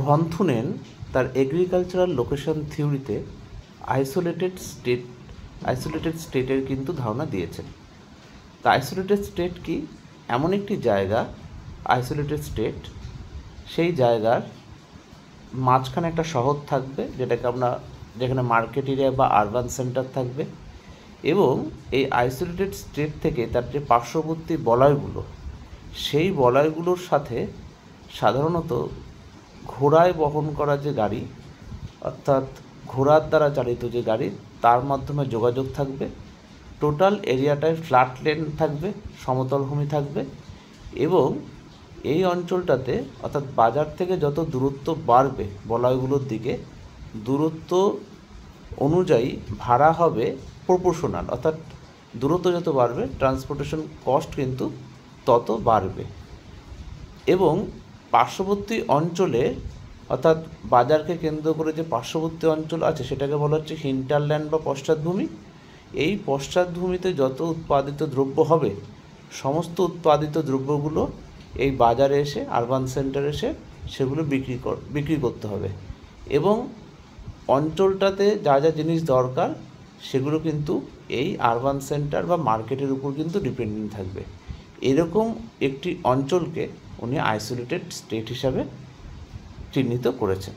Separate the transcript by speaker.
Speaker 1: Von থুনেন তার agricultural location থিওরিতে isolated স্টেটের কিন্তু ধারণা দিয়েছেন। তা আইসোলেটেড স্টেট কি? এমন একটি জায়গা, আইসোলেটেড স্টেট, সেই জায়গার মাঝখানে একটা শহর থাকবে, যেখানে মার্কেট এরিয়া বা আরবান সেন্টার থাকবে, এবং এই আইসোলেটেড স্টেট থেকে তার যে পার্শ্ববর্তী বলয়গুলো, সেই বলয়গুলোর সাথে সাধারণত ঘোড়ায় বহন করা যে গাড়ি, অর্থাৎ ঘোড়ার দ্বারা চালিত যে গাড়ি, তার মাধ্যমে যোগাযোগ থাকবে। টোটাল এরিয়াটায় ফ্ল্যাট ল্যান্ড থাকবে, সমতল ভূমি থাকবে, এবং এই অঞ্চলটাতে অর্থাৎ বাজার থেকে যত দূরত্ব বাড়বে বলয়গুলোর দিকে, দূরত্ব অনুযায়ী ভাড়া হবে প্রপোর্শনাল, অর্থাৎ দূরত্ব যত বাড়বে ট্রান্সপোর্টেশন কস্ট কিন্তু তত বাড়বে। এবং পার্শ্ববর্তী অঞ্চলে, অর্থাৎ বাজারকে কেন্দ্র করে যে পার্শ্ববর্তী অঞ্চল আছে সেটাকে বলা হচ্ছে হিন্টারল্যান্ড বা পশ্চাৎভূমি। এই পশ্চাৎভূমিতে যত উৎপাদিত দ্রব্য হবে, সমস্ত উৎপাদিত দ্রব্যগুলো এই বাজারে এসে, আরবান সেন্টারে এসে সেগুলো বিক্রি করতে হবে, এবং অঞ্চলটাতে যা যা জিনিস দরকার সেগুলো কিন্তু এই আরবান সেন্টার বা মার্কেটের উপর কিন্তু ডিপেন্ডেন্ট থাকবে। এরকম একটি অঞ্চলকে উনি আইসোলেটেড স্টেট হিসাবে চিহ্নিত করেছেন।